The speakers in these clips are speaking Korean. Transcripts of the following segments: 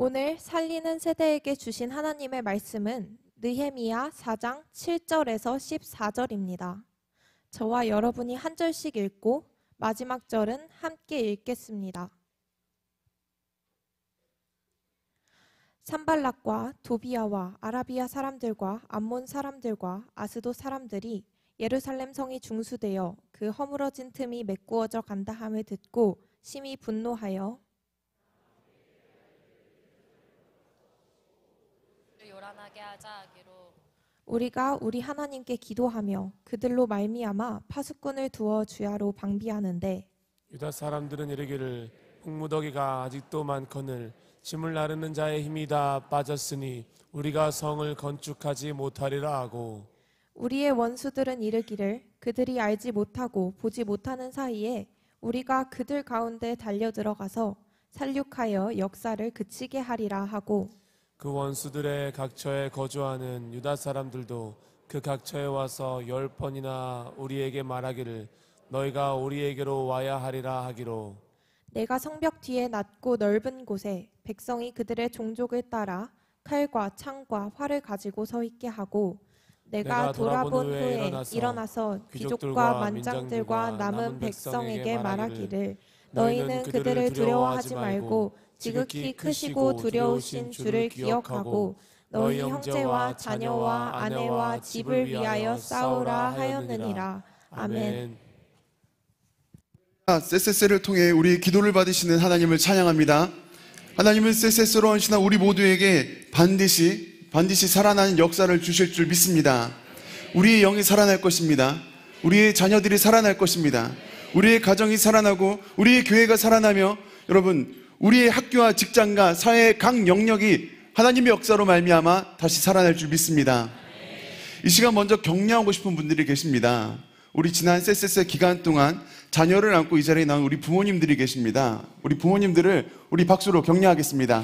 오늘 살리는 세대에게 주신 하나님의 말씀은 느헤미야 4장 7절에서 14절입니다. 저와 여러분이 한 절씩 읽고 마지막 절은 함께 읽겠습니다. 산발락과 도비아와 아라비아 사람들과 암몬 사람들과 아스도 사람들이 예루살렘 성이 중수되어 그 허물어진 틈이 메꾸어져 간다 함을 듣고 심히 분노하여 요란하게 하자 하기로 우리가 우리 하나님께 기도하며 그들로 말미암아 파수꾼을 두어 주야로 방비하는데 유다 사람들은 이르기를 흙무더기가 아직도 많거늘 짐을 나르는 자의 힘이 다 빠졌으니 우리가 성을 건축하지 못하리라 하고, 우리의 원수들은 이르기를 그들이 알지 못하고 보지 못하는 사이에 우리가 그들 가운데 달려들어가서 살육하여 역사를 그치게 하리라 하고, 그 원수들의 각처에 거주하는 유다 사람들도 그 각처에 와서 10번이나 우리에게 말하기를 너희가 우리에게로 와야 하리라 하기로, 내가 성벽 뒤에 낮고 넓은 곳에 백성이 그들의 종족을 따라 칼과 창과 활을 가지고 서 있게 하고, 내가 돌아본 후에 일어나서 귀족과 만장들과 남은 백성에게 말하기를 너희는 그들을 두려워하지 말고 지극히 크시고 두려우신 주를 기억하고 너희 형제와 자녀와 아내와 집을 위하여 싸우라 하였느니라. 아멘. 쎄쎄쎄를 통해 우리 기도를 받으시는 하나님을 찬양합니다. 하나님은 쎄쎄쎄로 헌신한 우리 모두에게 반드시 살아나는 역사를 주실 줄 믿습니다. 우리의 영이 살아날 것입니다. 우리의 자녀들이 살아날 것입니다. 우리의 가정이 살아나고 우리의 교회가 살아나며, 여러분, 우리의 학교와 직장과 사회의 각 영역이 하나님의 역사로 말미암아 다시 살아날 줄 믿습니다. 이 시간 먼저 격려하고 싶은 분들이 계십니다. 우리 지난 쎄쎄쎄 기간 동안 자녀를 안고 이 자리에 나온 우리 부모님들이 계십니다. 우리 부모님들을 우리 박수로 격려하겠습니다.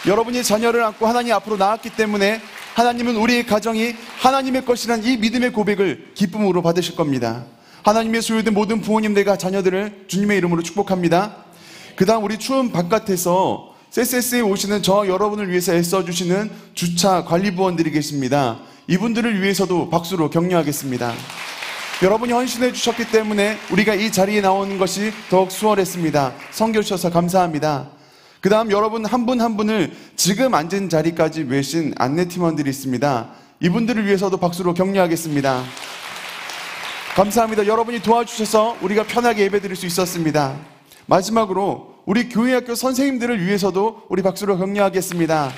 여러분이 자녀를 안고 하나님 앞으로 나왔기 때문에 하나님은 우리의 가정이 하나님의 것이란 이 믿음의 고백을 기쁨으로 받으실 겁니다. 하나님의 소유된 모든 부모님들과 자녀들을 주님의 이름으로 축복합니다. 그 다음 우리 추운 바깥에서 쎄쎄쎄에 오시는 저 여러분을 위해서 애써주시는 주차 관리부원들이 계십니다. 이분들을 위해서도 박수로 격려하겠습니다. 여러분이 헌신해 주셨기 때문에 우리가 이 자리에 나오는 것이 더욱 수월했습니다. 섬겨주셔서 감사합니다. 그 다음 여러분 한 분 한 분을 지금 앉은 자리까지 외신 안내팀원들이 있습니다. 이분들을 위해서도 박수로 격려하겠습니다. 감사합니다. 여러분이 도와주셔서 우리가 편하게 예배드릴 수 있었습니다. 마지막으로 우리 교회학교 선생님들을 위해서도 우리 박수로 격려하겠습니다.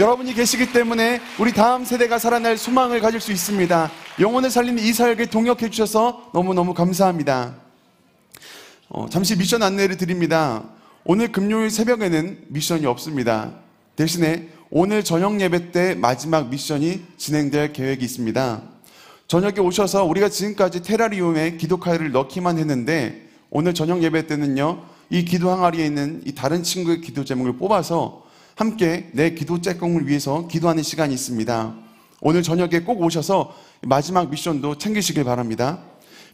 여러분이 계시기 때문에 우리 다음 세대가 살아날 소망을 가질 수 있습니다. 영혼을 살리는 이 사역에 동역해 주셔서 너무너무 감사합니다. 잠시 미션 안내를 드립니다. 오늘 금요일 새벽에는 미션이 없습니다. 대신에 오늘 저녁 예배 때 마지막 미션이 진행될 계획이 있습니다. 저녁에 오셔서 우리가 지금까지 테라리움에 기도카드를 넣기만 했는데 오늘 저녁 예배 때는요, 이 기도 항아리에 있는 이 다른 친구의 기도 제목을 뽑아서 함께 내 기도 째공을 위해서 기도하는 시간이 있습니다. 오늘 저녁에 꼭 오셔서 마지막 미션도 챙기시길 바랍니다.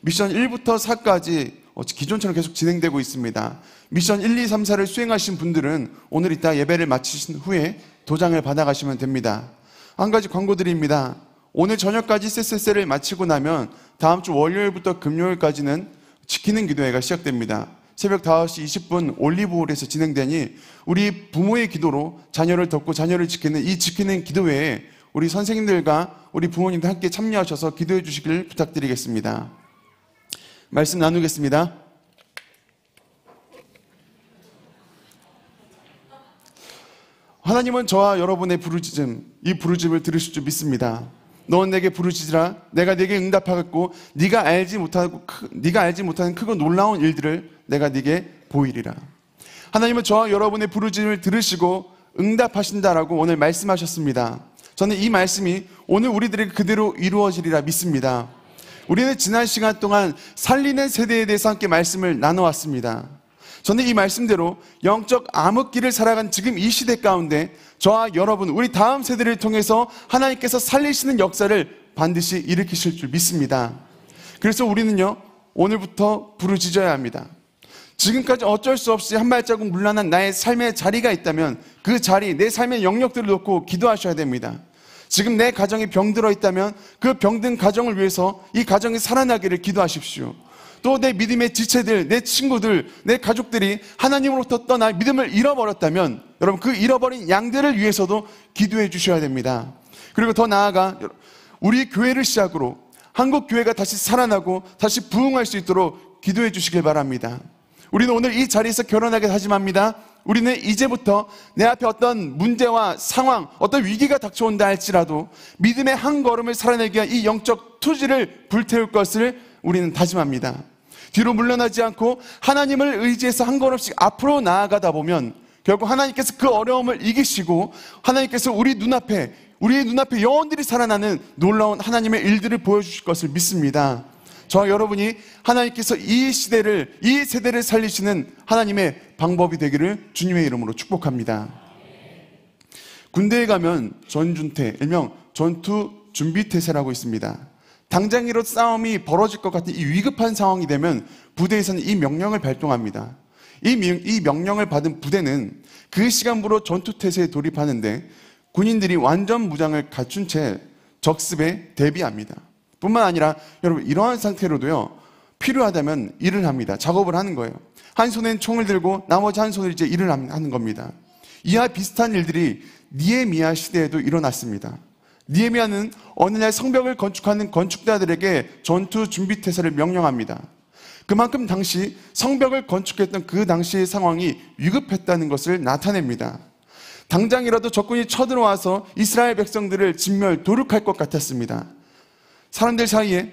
미션 1부터 4까지 기존처럼 계속 진행되고 있습니다. 미션 1, 2, 3, 4를 수행하신 분들은 오늘 이따 예배를 마치신 후에 도장을 받아가시면 됩니다. 한 가지 광고 드립니다. 오늘 저녁까지 쎄쎄쎄를 마치고 나면 다음 주 월요일부터 금요일까지는 지키는 기도회가 시작됩니다. 새벽 5시 20분 올리브홀에서 진행되니 우리 부모의 기도로 자녀를 덮고 자녀를 지키는 이 지키는 기도회에 우리 선생님들과 우리 부모님들 함께 참여하셔서 기도해 주시길 부탁드리겠습니다. 말씀 나누겠습니다. 하나님은 저와 여러분의 부르짖음, 이 부르짖음을 들으실 줄 믿습니다. 너는 내게 부르짖으라. 내가 네게 응답하겠고 네가 알지 못하는 크고 놀라운 일들을 내가 네게 보이리라. 하나님은 저와 여러분의 부르짖음을 들으시고 응답하신다라고 오늘 말씀하셨습니다. 저는 이 말씀이 오늘 우리들에게 그대로 이루어지리라 믿습니다. 우리는 지난 시간 동안 살리는 세대에 대해서 함께 말씀을 나눠왔습니다. 저는 이 말씀대로 영적 암흑기를 살아간 지금 이 시대 가운데 저와 여러분, 우리 다음 세대를 통해서 하나님께서 살리시는 역사를 반드시 일으키실 줄 믿습니다. 그래서 우리는요, 오늘부터 부르짖어야 합니다. 지금까지 어쩔 수 없이 한 발자국 물러난 나의 삶의 자리가 있다면 그 자리, 내 삶의 영역들을 놓고 기도하셔야 됩니다. 지금 내 가정에 병들어 있다면 그 병든 가정을 위해서 이 가정이 살아나기를 기도하십시오. 또 내 믿음의 지체들, 내 친구들, 내 가족들이 하나님으로부터 떠나 믿음을 잃어버렸다면 여러분 그 잃어버린 양들을 위해서도 기도해 주셔야 됩니다. 그리고 더 나아가 우리 교회를 시작으로 한국 교회가 다시 살아나고 다시 부흥할 수 있도록 기도해 주시길 바랍니다. 우리는 오늘 이 자리에서 결혼하게 다짐합니다. 우리는 이제부터 내 앞에 어떤 문제와 상황, 어떤 위기가 닥쳐온다 할지라도 믿음의 한 걸음을 살아내기 위한 이 영적 투지를 불태울 것을 우리는 다짐합니다. 뒤로 물러나지 않고 하나님을 의지해서 한 걸음씩 앞으로 나아가다 보면 결국 하나님께서 그 어려움을 이기시고 하나님께서 우리의 눈앞에 영혼들이 살아나는 놀라운 하나님의 일들을 보여주실 것을 믿습니다. 저와 여러분이 하나님께서 이 시대를, 이 세대를 살리시는 하나님의 방법이 되기를 주님의 이름으로 축복합니다. 군대에 가면 전준태, 일명 전투 준비태세라고 있습니다. 당장이라도 싸움이 벌어질 것 같은 이 위급한 상황이 되면 부대에서는 이 명령을 발동합니다. 이 명령을 받은 부대는 그 시간부로 전투태세에 돌입하는데 군인들이 완전 무장을 갖춘 채 적습에 대비합니다. 뿐만 아니라 여러분 이러한 상태로도요 필요하다면 일을 합니다. 작업을 하는 거예요. 한 손엔 총을 들고 나머지 한 손으로 이제 일을 하는 겁니다. 이와 비슷한 일들이 느헤미야 시대에도 일어났습니다. 느헤미야는 어느 날 성벽을 건축하는 건축자들에게 전투 준비 태세를 명령합니다. 그만큼 당시 성벽을 건축했던 그 당시의 상황이 위급했다는 것을 나타냅니다. 당장이라도 적군이 쳐들어와서 이스라엘 백성들을 진멸, 도륙할 것 같았습니다. 사람들 사이에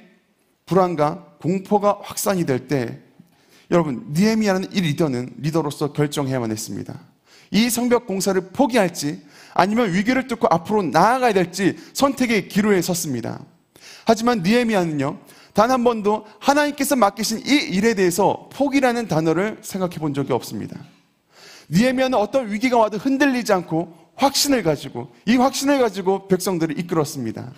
불안과 공포가 확산이 될 때 여러분 느헤미야라는 이 리더로서 결정해야만 했습니다. 이 성벽 공사를 포기할지 아니면 위기를 뚫고 앞으로 나아가야 될지 선택의 기로에 섰습니다. 하지만 느헤미야는요 단 한 번도 하나님께서 맡기신 이 일에 대해서 포기라는 단어를 생각해 본 적이 없습니다. 느헤미야는 어떤 위기가 와도 흔들리지 않고 확신을 가지고 백성들을 이끌었습니다.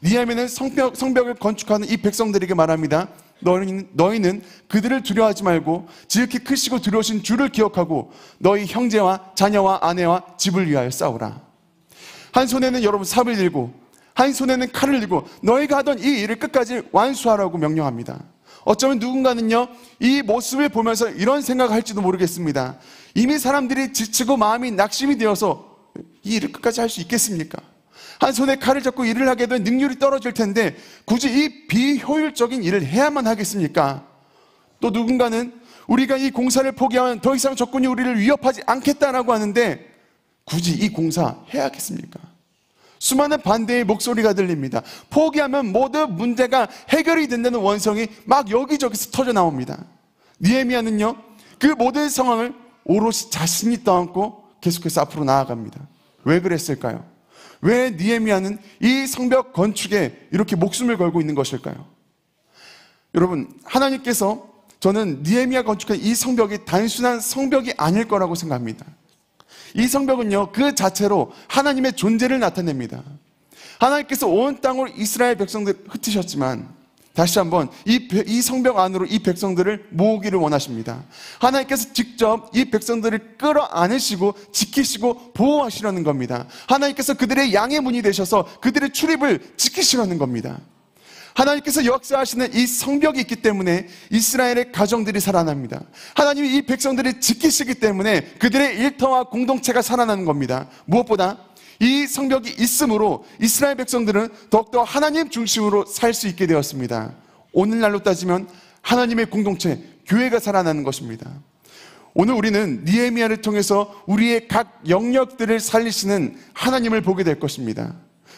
느헤미야는 성벽을 건축하는 이 백성들에게 말합니다. 너희는 그들을 두려워하지 말고 지극히 크시고 두려우신 주를 기억하고 너희 형제와 자녀와 아내와 집을 위하여 싸우라. 한 손에는 여러분 삽을 들고 한 손에는 칼을 들고 너희가 하던 이 일을 끝까지 완수하라고 명령합니다. 어쩌면 누군가는요 이 모습을 보면서 이런 생각을 할지도 모르겠습니다. 이미 사람들이 지치고 마음이 낙심이 되어서 이 일을 끝까지 할 수 있겠습니까? 한 손에 칼을 잡고 일을 하게 되면 능률이 떨어질 텐데 굳이 이 비효율적인 일을 해야만 하겠습니까? 또 누군가는 우리가 이 공사를 포기하면 더 이상 적군이 우리를 위협하지 않겠다라고 하는데 굳이 이 공사 해야겠습니까? 수많은 반대의 목소리가 들립니다. 포기하면 모든 문제가 해결이 된다는 원성이 막 여기저기서 터져 나옵니다. 느헤미야는요 그 모든 상황을 오롯이 자신이 떠안고 계속해서 앞으로 나아갑니다. 왜 그랬을까요? 왜 느헤미야는 이 성벽 건축에 이렇게 목숨을 걸고 있는 것일까요? 여러분 하나님께서 저는 느헤미야 건축한 이 성벽이 단순한 성벽이 아닐 거라고 생각합니다. 이 성벽은요 그 자체로 하나님의 존재를 나타냅니다. 하나님께서 온 땅으로 이스라엘 백성들을 흩으셨지만 다시 한번 이 성벽 안으로 이 백성들을 모으기를 원하십니다. 하나님께서 직접 이 백성들을 끌어안으시고 지키시고 보호하시려는 겁니다. 하나님께서 그들의 양의 문이 되셔서 그들의 출입을 지키시려는 겁니다. 하나님께서 역사하시는 이 성벽이 있기 때문에 이스라엘의 가정들이 살아납니다. 하나님이 이 백성들을 지키시기 때문에 그들의 일터와 공동체가 살아나는 겁니다. 무엇보다 이 성벽이 있으므로 이스라엘 백성들은 더욱더 하나님 중심으로 살 수 있게 되었습니다. 오늘날로 따지면 하나님의 공동체, 교회가 살아나는 것입니다. 오늘 우리는 느헤미야를 통해서 우리의 각 영역들을 살리시는 하나님을 보게 될 것입니다.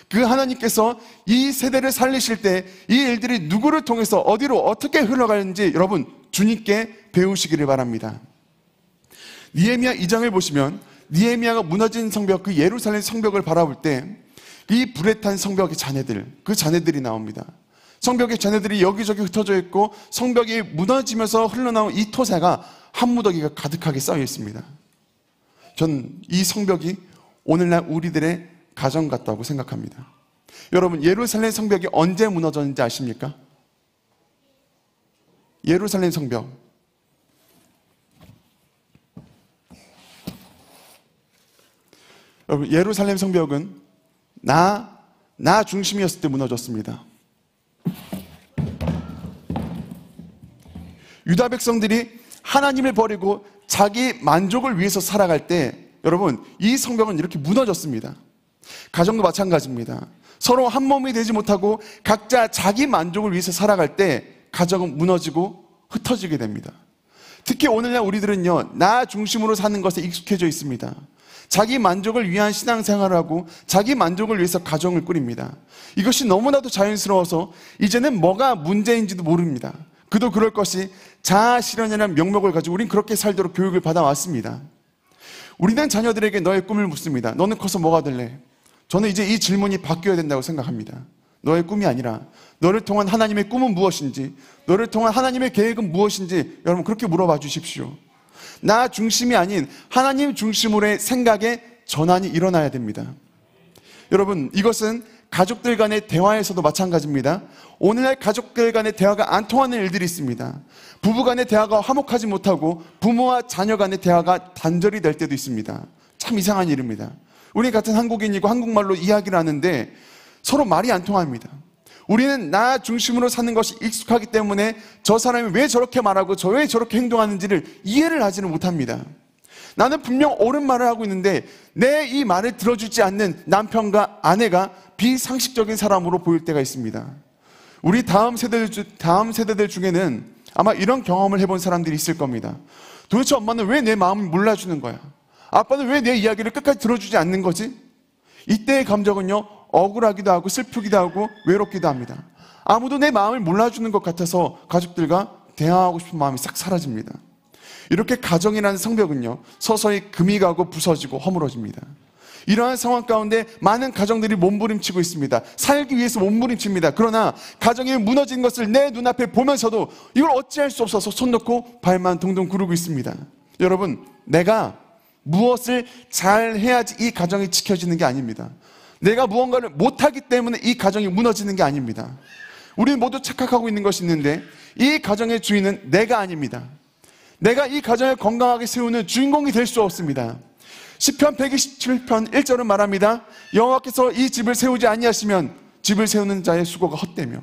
그 하나님께서 이 세대를 살리실 때 이 일들이 누구를 통해서 어디로 어떻게 흘러가는지 여러분 주님께 배우시기를 바랍니다. 느헤미야 2장을 보시면 느헤미야가 무너진 성벽, 그 예루살렘 성벽을 바라볼 때 이 불에 탄 성벽의 자네들, 그 자네들이 나옵니다. 성벽의 자네들이 여기저기 흩어져 있고 성벽이 무너지면서 흘러나온 이 토사가 한 무더기가 가득하게 쌓여 있습니다. 전 이 성벽이 오늘날 우리들의 가정 같다고 생각합니다. 여러분 예루살렘 성벽이 언제 무너졌는지 아십니까? 예루살렘 성벽 여러분, 예루살렘 성벽은 나 중심이었을 때 무너졌습니다. 유다 백성들이 하나님을 버리고 자기 만족을 위해서 살아갈 때 여러분, 이 성벽은 이렇게 무너졌습니다. 가정도 마찬가지입니다. 서로 한 몸이 되지 못하고 각자 자기 만족을 위해서 살아갈 때 가정은 무너지고 흩어지게 됩니다. 특히 오늘날 우리들은요, 나 중심으로 사는 것에 익숙해져 있습니다. 자기 만족을 위한 신앙생활을 하고 자기 만족을 위해서 가정을 꾸립니다. 이것이 너무나도 자연스러워서 이제는 뭐가 문제인지도 모릅니다. 그도 그럴 것이 자아실현이라는 명목을 가지고 우린 그렇게 살도록 교육을 받아왔습니다. 우리는 자녀들에게 너의 꿈을 묻습니다. 너는 커서 뭐가 될래? 저는 이제 이 질문이 바뀌어야 된다고 생각합니다. 너의 꿈이 아니라 너를 통한 하나님의 꿈은 무엇인지, 너를 통한 하나님의 계획은 무엇인지 여러분 그렇게 물어봐 주십시오. 나 중심이 아닌 하나님 중심으로의 생각의 전환이 일어나야 됩니다. 여러분, 이것은 가족들 간의 대화에서도 마찬가지입니다. 오늘날 가족들 간의 대화가 안 통하는 일들이 있습니다. 부부 간의 대화가 화목하지 못하고 부모와 자녀 간의 대화가 단절이 될 때도 있습니다. 참 이상한 일입니다. 우리 같은 한국인이고 한국말로 이야기를 하는데 서로 말이 안 통합니다. 우리는 나 중심으로 사는 것이 익숙하기 때문에 저 사람이 왜 저렇게 말하고 저 왜 저렇게 행동하는지를 이해를 하지는 못합니다. 나는 분명 옳은 말을 하고 있는데 내 이 말을 들어주지 않는 남편과 아내가 비상식적인 사람으로 보일 때가 있습니다. 우리 다음 세대들 중에는 아마 이런 경험을 해본 사람들이 있을 겁니다. 도대체 엄마는 왜 내 마음을 몰라주는 거야? 아빠는 왜 내 이야기를 끝까지 들어주지 않는 거지? 이때의 감정은요, 억울하기도 하고 슬프기도 하고 외롭기도 합니다. 아무도 내 마음을 몰라주는 것 같아서 가족들과 대화하고 싶은 마음이 싹 사라집니다. 이렇게 가정이라는 성벽은요, 서서히 금이 가고 부서지고 허물어집니다. 이러한 상황 가운데 많은 가정들이 몸부림치고 있습니다. 살기 위해서 몸부림칩니다. 그러나 가정이 무너진 것을 내 눈앞에 보면서도 이걸 어찌할 수 없어서 손 놓고 발만 동동 구르고 있습니다. 여러분, 내가 무엇을 잘 해야지 이 가정이 지켜지는 게 아닙니다. 내가 무언가를 못하기 때문에 이 가정이 무너지는 게 아닙니다. 우리는 모두 착각하고 있는 것이 있는데 이 가정의 주인은 내가 아닙니다. 내가 이 가정을 건강하게 세우는 주인공이 될 수 없습니다. 시편 127편 1절은 말합니다. 여호와께서 이 집을 세우지 아니하시면 집을 세우는 자의 수고가 헛되며,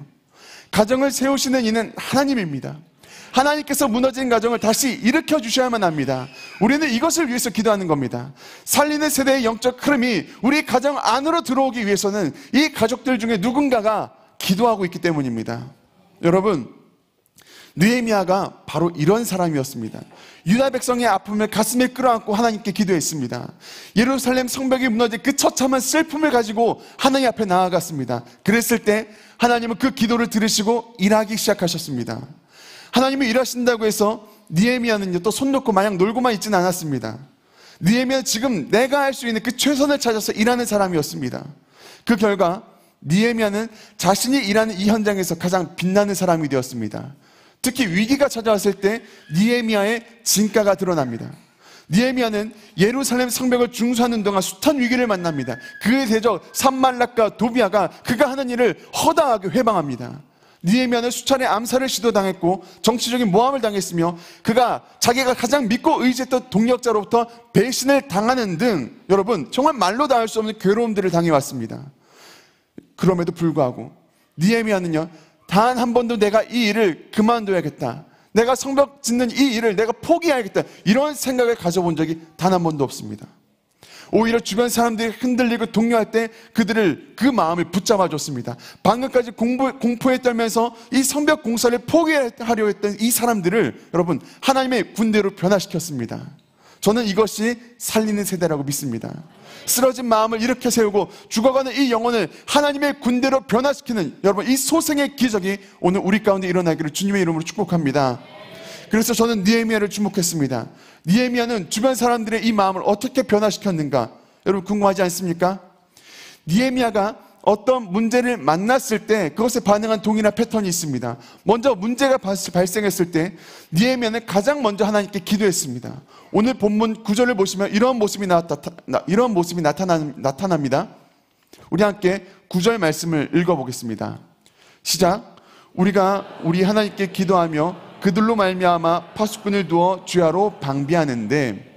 가정을 세우시는 이는 하나님입니다. 하나님께서 무너진 가정을 다시 일으켜 주셔야만 합니다. 우리는 이것을 위해서 기도하는 겁니다. 살리는 세대의 영적 흐름이 우리 가정 안으로 들어오기 위해서는 이 가족들 중에 누군가가 기도하고 있기 때문입니다. 여러분, 느헤미야가 바로 이런 사람이었습니다. 유다 백성의 아픔을 가슴에 끌어안고 하나님께 기도했습니다. 예루살렘 성벽이 무너진 그 처참한 슬픔을 가지고 하나님 앞에 나아갔습니다. 그랬을 때 하나님은 그 기도를 들으시고 일하기 시작하셨습니다. 하나님이 일하신다고 해서 느헤미야는요, 또 손 놓고 마냥 놀고만 있지는 않았습니다. 느헤미야는 지금 내가 할 수 있는 그 최선을 찾아서 일하는 사람이었습니다. 그 결과 느헤미야는 자신이 일하는 이 현장에서 가장 빛나는 사람이 되었습니다. 특히 위기가 찾아왔을 때 느헤미야의 진가가 드러납니다. 느헤미야는 예루살렘 성벽을 중수하는 동안 숱한 위기를 만납니다. 그의 대적 산말락과 도비아가 그가 하는 일을 허다하게 회방합니다. 느헤미야는 수차례 암살을 시도당했고 정치적인 모함을 당했으며 그가 자기가 가장 믿고 의지했던 동력자로부터 배신을 당하는 등 여러분 정말 말로 다 할 수 없는 괴로움들을 당해왔습니다. 그럼에도 불구하고 느헤미야는요, 단 한 번도 내가 이 일을 그만둬야겠다, 내가 성벽 짓는 이 일을 내가 포기해야겠다, 이런 생각을 가져본 적이 단 한 번도 없습니다. 오히려 주변 사람들이 흔들리고 동요할 때 그들을 그 마음을 붙잡아 줬습니다. 방금까지 공포에 떨면서 이 성벽 공사를 포기하려 했던 이 사람들을 여러분 하나님의 군대로 변화시켰습니다. 저는 이것이 살리는 세대라고 믿습니다. 쓰러진 마음을 일으켜 세우고 죽어가는 이 영혼을 하나님의 군대로 변화시키는 여러분 이 소생의 기적이 오늘 우리 가운데 일어나기를 주님의 이름으로 축복합니다. 그래서 저는 느헤미야를 주목했습니다. 느헤미야는 주변 사람들의 이 마음을 어떻게 변화시켰는가? 여러분 궁금하지 않습니까? 느헤미야가 어떤 문제를 만났을 때 그것에 반응한 동일한 패턴이 있습니다. 먼저 문제가 발생했을 때 느헤미야는 가장 먼저 하나님께 기도했습니다. 오늘 본문 9절을 보시면 이런 모습이 나타납니다. 우리 함께 9절 말씀을 읽어보겠습니다. 시작. 우리가 우리 하나님께 기도하며 그들로 말미암아 파수꾼을 두어 주야로 방비하는데,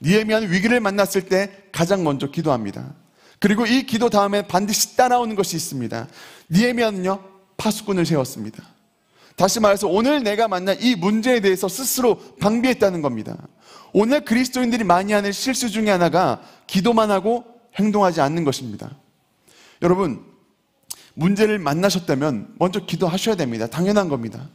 느헤미야는 위기를 만났을 때 가장 먼저 기도합니다. 그리고 이 기도 다음에 반드시 따라오는 것이 있습니다. 느헤미야는요, 파수꾼을 세웠습니다. 다시 말해서 오늘 내가 만난 이 문제에 대해서 스스로 방비했다는 겁니다. 오늘 그리스도인들이 많이 하는 실수 중에 하나가 기도만 하고 행동하지 않는 것입니다. 여러분, 문제를 만나셨다면 먼저 기도하셔야 됩니다. 당연한 겁니다.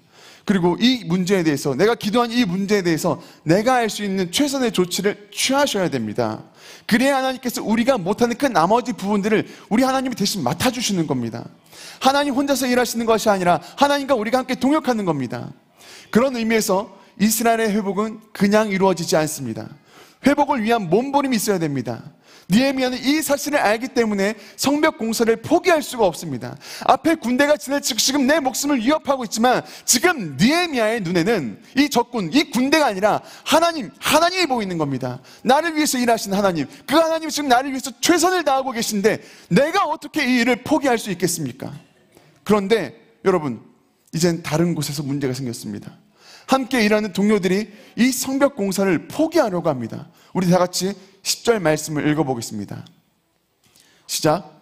그리고 이 문제에 대해서, 내가 기도한 이 문제에 대해서 내가 할 수 있는 최선의 조치를 취하셔야 됩니다. 그래야 하나님께서 우리가 못하는 그 나머지 부분들을 우리 하나님이 대신 맡아주시는 겁니다. 하나님 혼자서 일하시는 것이 아니라 하나님과 우리가 함께 동역하는 겁니다. 그런 의미에서 이스라엘의 회복은 그냥 이루어지지 않습니다. 회복을 위한 몸부림이 있어야 됩니다. 느헤미야는 이 사실을 알기 때문에 성벽 공사를 포기할 수가 없습니다. 앞에 군대가 지금 내 목숨을 위협하고 있지만 지금 느헤미야의 눈에는 이 적군, 이 군대가 아니라 하나님이 보이는 겁니다. 나를 위해서 일하시는 하나님, 그 하나님이 지금 나를 위해서 최선을 다하고 계신데 내가 어떻게 이 일을 포기할 수 있겠습니까? 그런데 여러분, 이젠 다른 곳에서 문제가 생겼습니다. 함께 일하는 동료들이 이 성벽 공사를 포기하려고 합니다. 우리 다 같이 10절 말씀을 읽어보겠습니다. 시작.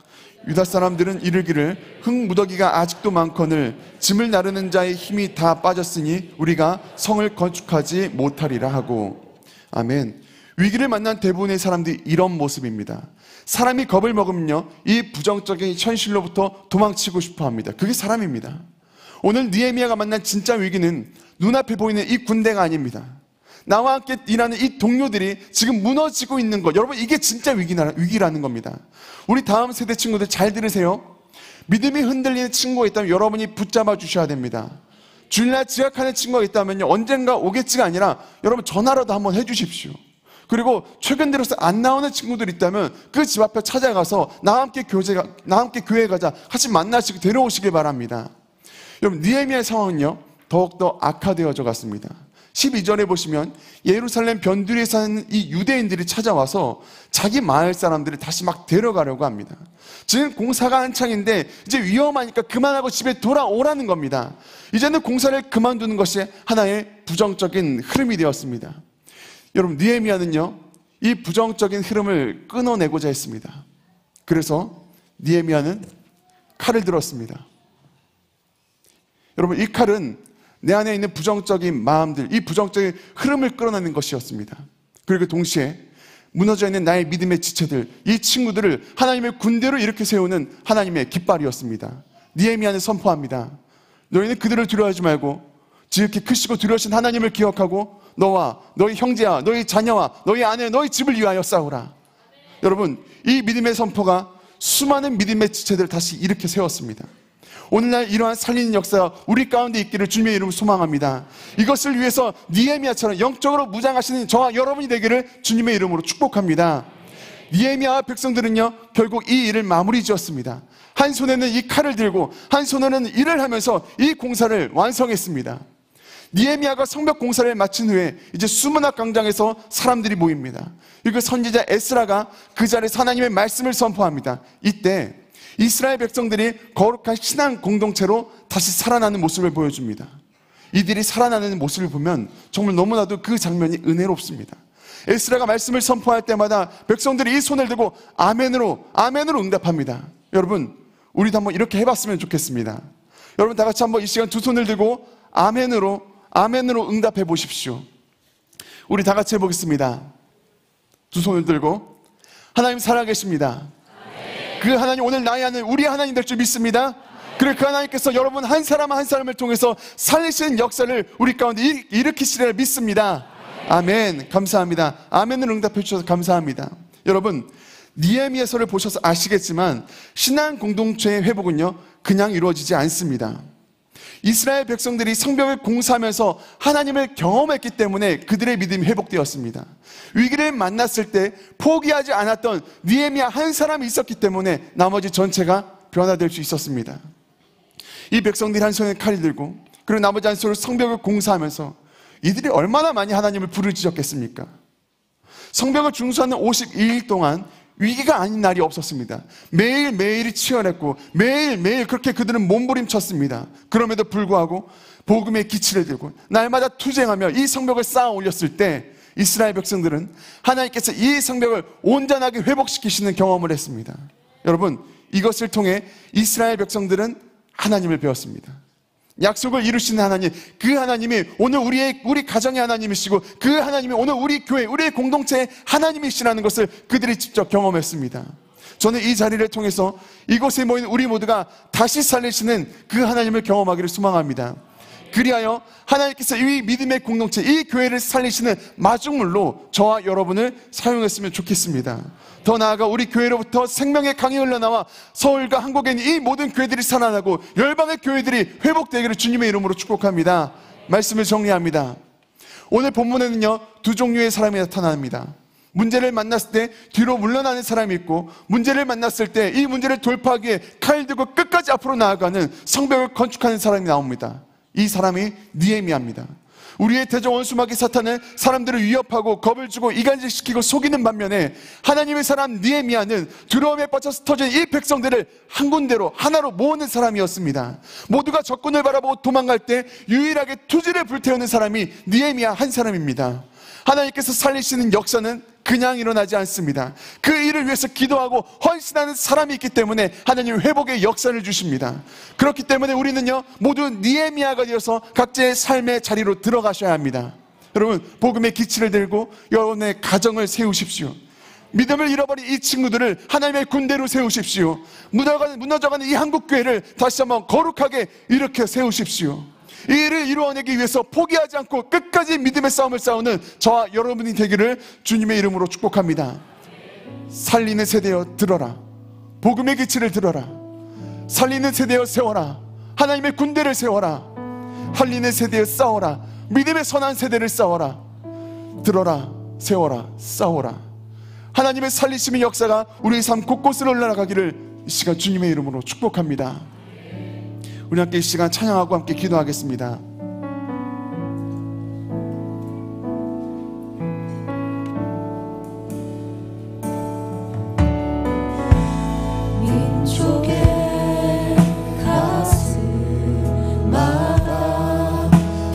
유다 사람들은 이르기를 흙무더기가 아직도 많거늘 짐을 나르는 자의 힘이 다 빠졌으니 우리가 성을 건축하지 못하리라 하고. 아멘. 위기를 만난 대부분의 사람들이 이런 모습입니다. 사람이 겁을 먹으면요, 이 부정적인 현실로부터 도망치고 싶어 합니다. 그게 사람입니다. 오늘 느헤미야가 만난 진짜 위기는 눈앞에 보이는 이 군대가 아닙니다. 나와 함께 일하는 이 동료들이 지금 무너지고 있는 것, 여러분, 이게 진짜 위기라는 겁니다. 우리 다음 세대 친구들 잘 들으세요. 믿음이 흔들리는 친구가 있다면 여러분이 붙잡아 주셔야 됩니다. 주일날 지각하는 친구가 있다면요, 언젠가 오겠지가 아니라 여러분 전화라도 한번 해주십시오. 그리고 최근 들어서 안 나오는 친구들 있다면 그 집 앞에 찾아가서 나와 함께 교회 가자, 같이 만나시고 데려오시길 바랍니다. 여러분, 느헤미야의 상황은요, 더욱더 악화되어져 갔습니다. 12절에 보시면 예루살렘 변두리에 사는 이 유대인들이 찾아와서 자기 마을 사람들을 다시 막 데려가려고 합니다. 지금 공사가 한창인데 이제 위험하니까 그만하고 집에 돌아오라는 겁니다. 이제는 공사를 그만두는 것이 하나의 부정적인 흐름이 되었습니다. 여러분, 느헤미야는요, 이 부정적인 흐름을 끊어내고자 했습니다. 그래서 느헤미야는 칼을 들었습니다. 여러분, 이 칼은 내 안에 있는 부정적인 마음들, 이 부정적인 흐름을 끌어내는 것이었습니다. 그리고 동시에 무너져 있는 나의 믿음의 지체들, 이 친구들을 하나님의 군대로 이렇게 세우는 하나님의 깃발이었습니다. 느헤미야는 선포합니다. 너희는 그들을 두려워하지 말고 지극히 크시고 두려우신 하나님을 기억하고 너와 너희 형제와 너희 자녀와 너희 아내, 너희 집을 위하여 싸우라. 여러분, 이 믿음의 선포가 수많은 믿음의 지체들을 다시 일으켜 세웠습니다. 오늘날 이러한 살리는 역사가 우리 가운데 있기를 주님의 이름으로 소망합니다. 이것을 위해서 느헤미야처럼 영적으로 무장하시는 저와 여러분이 되기를 주님의 이름으로 축복합니다. 느헤미야와 백성들은요, 결국 이 일을 마무리 지었습니다. 한 손에는 이 칼을 들고 한 손에는 일을 하면서 이 공사를 완성했습니다. 느헤미야가 성벽 공사를 마친 후에 이제 수문학 광장에서 사람들이 모입니다. 그리고 선지자 에스라가 그 자리에서 하나님의 말씀을 선포합니다. 이때 이스라엘 백성들이 거룩한 신앙 공동체로 다시 살아나는 모습을 보여줍니다. 이들이 살아나는 모습을 보면 정말 너무나도 그 장면이 은혜롭습니다. 에스라가 말씀을 선포할 때마다 백성들이 이 손을 들고 아멘으로 응답합니다. 여러분, 우리도 한번 이렇게 해봤으면 좋겠습니다. 여러분, 다 같이 한번 이 시간 두 손을 들고 아멘으로 응답해 보십시오. 우리 다 같이 해보겠습니다. 두 손을 들고. 하나님 살아계십니다. 그 하나님, 오늘 나의 하나님, 우리 하나님 될 줄 믿습니다. 그리고 그 하나님께서 여러분 한 사람 한 사람을 통해서 살리시는 역사를 우리 가운데 일으키시리라 믿습니다. 아멘. 감사합니다. 아멘을 응답해 주셔서 감사합니다. 여러분, 느헤미야서를 보셔서 아시겠지만 신앙 공동체의 회복은요, 그냥 이루어지지 않습니다. 이스라엘 백성들이 성벽을 공사하면서 하나님을 경험했기 때문에 그들의 믿음이 회복되었습니다. 위기를 만났을 때 포기하지 않았던 느헤미야 한 사람이 있었기 때문에 나머지 전체가 변화될 수 있었습니다. 이 백성들이 한 손에 칼을 들고 그리고 나머지 한 손으로 성벽을 공사하면서 이들이 얼마나 많이 하나님을 부르짖었겠습니까? 성벽을 중수하는 52일 동안 위기가 아닌 날이 없었습니다. 매일매일이 치열했고 매일매일 그렇게 그들은 몸부림쳤습니다. 그럼에도 불구하고 복음의 기치를 들고 날마다 투쟁하며 이 성벽을 쌓아 올렸을 때 이스라엘 백성들은 하나님께서 이 성벽을 온전하게 회복시키시는 경험을 했습니다. 여러분, 이것을 통해 이스라엘 백성들은 하나님을 배웠습니다. 약속을 이루시는 하나님, 그 하나님이 오늘 우리 가정의 하나님이시고, 그 하나님이 오늘 우리 교회, 우리의 공동체의 하나님이시라는 것을 그들이 직접 경험했습니다. 저는 이 자리를 통해서 이곳에 모인 우리 모두가 다시 살리시는 그 하나님을 경험하기를 소망합니다. 그리하여 하나님께서 이 믿음의 공동체, 이 교회를 살리시는 마중물로 저와 여러분을 사용했으면 좋겠습니다. 더 나아가 우리 교회로부터 생명의 강이 흘러나와 서울과 한국에 있는 이 모든 교회들이 살아나고 열방의 교회들이 회복되기를 주님의 이름으로 축복합니다. 말씀을 정리합니다. 오늘 본문에는요, 두 종류의 사람이 나타납니다. 문제를 만났을 때 뒤로 물러나는 사람이 있고, 문제를 만났을 때 이 문제를 돌파하기 위해 칼 들고 끝까지 앞으로 나아가는 성벽을 건축하는 사람이 나옵니다. 이 사람이 느헤미야입니다. 우리의 대적 원수마귀 사탄은 사람들을 위협하고 겁을 주고 이간질시키고 속이는 반면에 하나님의 사람 느헤미야는 두려움에 빠져서 터진 이 백성들을 한 군데로 하나로 모으는 사람이었습니다. 모두가 적군을 바라보고 도망갈 때 유일하게 투지를 불태우는 사람이 느헤미야 한 사람입니다. 하나님께서 살리시는 역사는 그냥 일어나지 않습니다. 그 일을 위해서 기도하고 헌신하는 사람이 있기 때문에 하나님 회복의 역사를 주십니다. 그렇기 때문에 우리는요, 모두 느헤미야가 되어서 각자의 삶의 자리로 들어가셔야 합니다. 여러분, 복음의 기치를 들고 여러분의 가정을 세우십시오. 믿음을 잃어버린 이 친구들을 하나님의 군대로 세우십시오. 무너져가는 이 한국교회를 다시 한번 거룩하게 일으켜 세우십시오. 이 일을 이루어내기 위해서 포기하지 않고 끝까지 믿음의 싸움을 싸우는 저와 여러분이 되기를 주님의 이름으로 축복합니다. 살리는 세대여 들어라. 복음의 기치를 들어라. 살리는 세대여 세워라. 하나님의 군대를 세워라. 살리는 세대여 싸워라. 믿음의 선한 세대를 싸워라. 들어라. 세워라. 싸워라. 하나님의 살리심의 역사가 우리 삶 곳곳으로 올라가기를 이 시간 주님의 이름으로 축복합니다. 우리 함께 이 시간 찬양하고 함께 기도하겠습니다. 민족의 가슴마다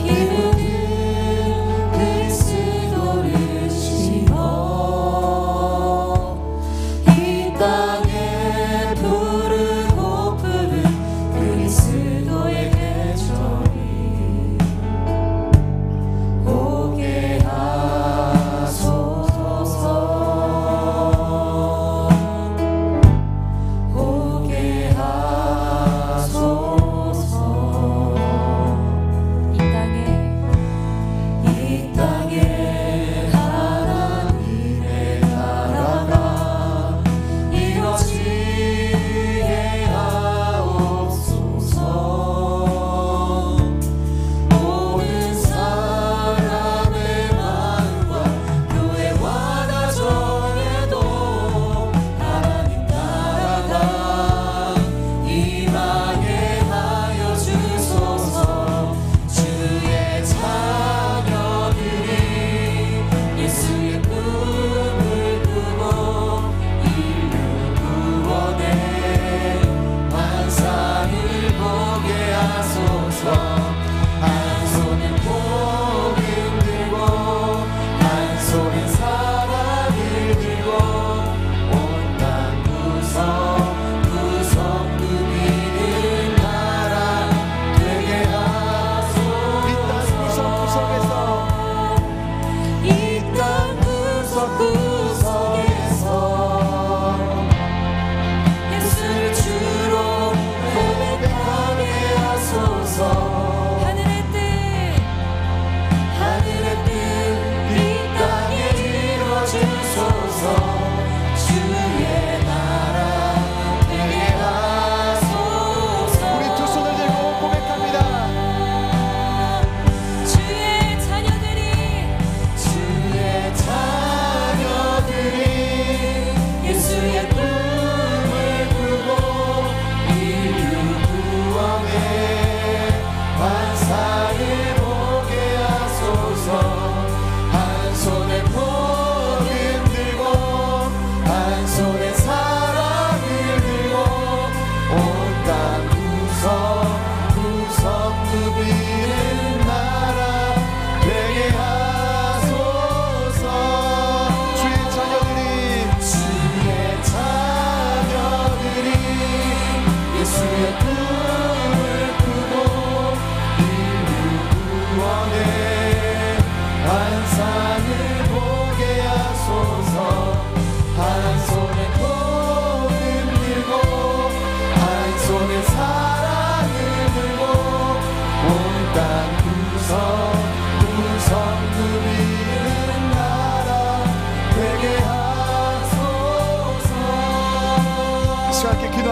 피우는 그리스도를 심어 이 땅에 부르고 부른 그리스도의 계절이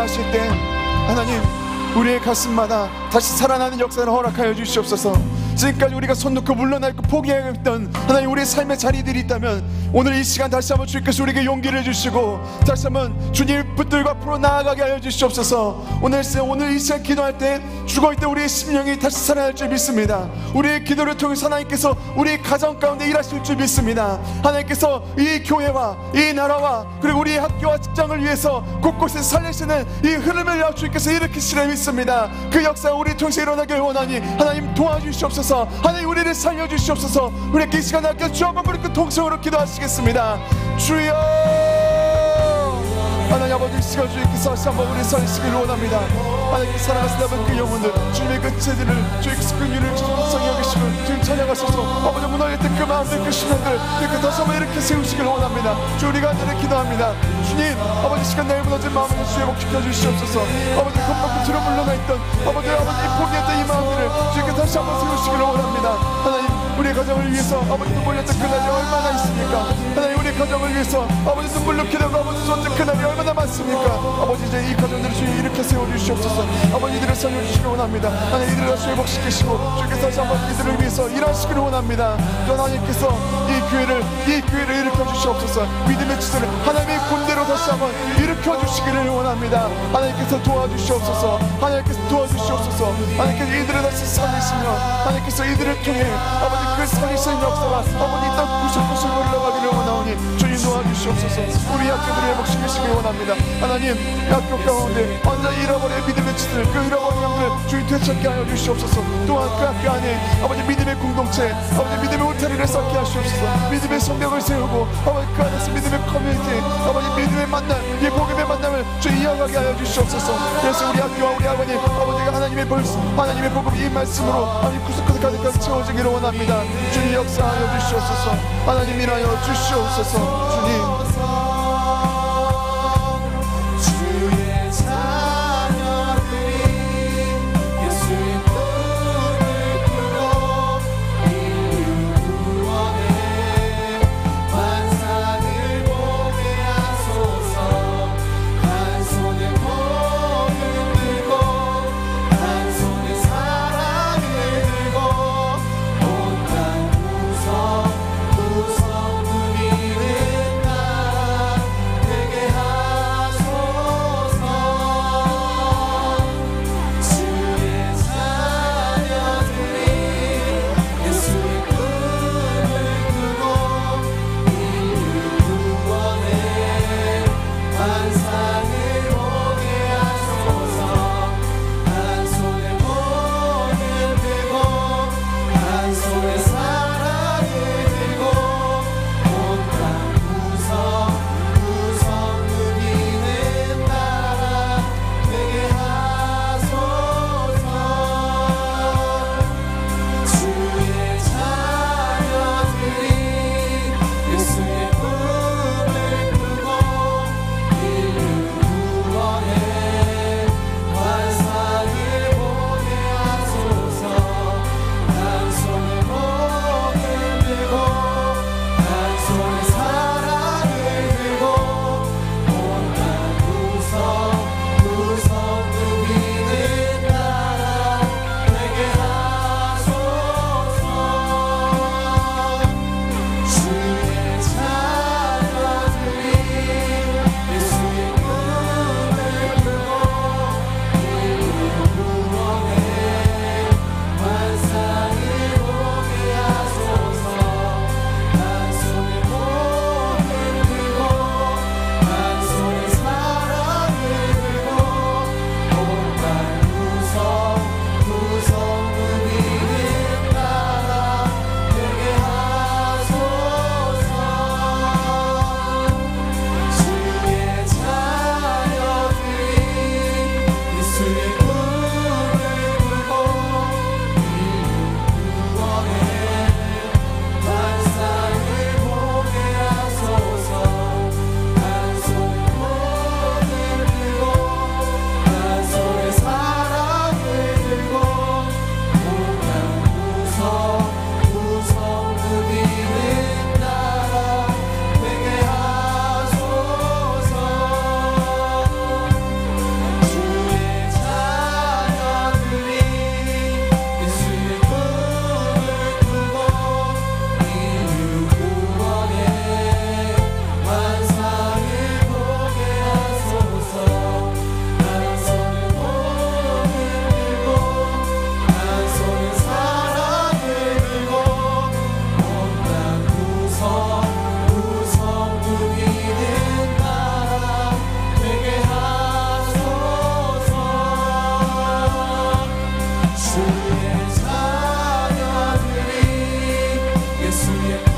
하실 때 하나님 우리의 가슴마다 다시 살아나는 역사를 허락하여 주시옵소서. 지금까지 우리가 손 놓고 물러나 있고 포기했던 하나님 우리의 삶의 자리들이 있다면 오늘 이 시간 다시 한번 주님께서 우리에게 용기를 주시고 다시 한번 주님 붙들고 앞으로 나아가게 하여 주시옵소서. 오늘 이 시간 기도할 때 죽어있을 때 우리의 심령이 다시 살아날 줄 믿습니다. 우리의 기도를 통해서 하나님께서 우리 가정 가운데 일하실 줄 믿습니다. 하나님께서 이 교회와 이 나라와 그리고 우리의 학교와 직장을 위해서 곳곳에 살리시는 이 흐름을 주님께서 일으키시려 믿습니다. 그 역사가 우리 통해서 일어나길 원하니 하나님 도와주시옵소서. 하나님 우리를 살려주시옵소서. 우리에게 이 시간 함께 주 한번 부르고 동성으로 기도하시겠습니다. 주여 하나님 아버지 이 시간 주님께서 다시 한번 우리를 살리시길 원합니다. 하나님 사랑하신다면 그 영혼들 주님의 그 죄들을 주님께서 그 일을 소중히 여기시고 주님 찬양하셔서 아버지 무너졌던 그 마음들 그 심령들 이렇게 다시 한번 이렇게 세우시길 원합니다. 주 우리가 하늘을 기도합니다. 주님 아버지 시간 내일 무너진 마음을 주의 복시켜 주시옵소서. 아버지 겁먹고 뒤로 물러나 있던 아버지 포기했던 이 마음들을 주님께 다시 한번 세우시길 원합니다. 하나님 우리의 가정을 위해서 아버지 눈물 흘렸던 그날이 얼마나 있습니까? 하나님 우리의 가정을 위해서 아버지 눈물 흘리고 아버지 쏟는 그날이 얼마나 많습니까? 아버지 이제 이 가정들을 주님 이렇게 세워주시옵소서. 아버지 이들을 살려주시길 원합니다. 하나님 이들을 다시 회복시키시고 주님께서 다시 한번 이들을 위해서 일하시길 원합니다. 하나님께서 이 교회를 일으켜 주시옵소서. 믿음의 지도를 하나님의 군대로 다시 한번 일으켜 주시기를 원합니다. 하나님께서 도와주시옵소서. 하나님께서 도와주시옵소서. 하나님께서 이들을 다시 살리시며 하나님께서 이들을 통해 아버지 그 살리시는 역사가 아버지 이 땅 구석구석 올라가기를 원하오니 주님 도와주시옵소서. 우리 학교들을 회복시키시길 원합니다. 하나님 학교 가운데 완전히 잃어버린 믿음의 지들 그 잃어버린 영들 주님 되찾게 하여 주시옵소서. 또한 그 학교 안에 아버지 믿음의 공동체 아버지 믿음의 울타리를 쌓게 하시옵소서. 믿음의 성벽을 세우고 아버지 그 안에서 믿음의 커뮤니티 아버지 믿음의 만남 이 복음의 만남을 주님 이어가게 하여 주시옵소서. 그래서 우리 학교와 우리 아버님 아버지가 하나님의 복음 이 말씀으로 아버지 구석구석까지 채워지기를 원합니다. 주님 역사하여 주시옵소서. 하나님 일하여 주시옵소서. 주님 구성 누리는 나 예수의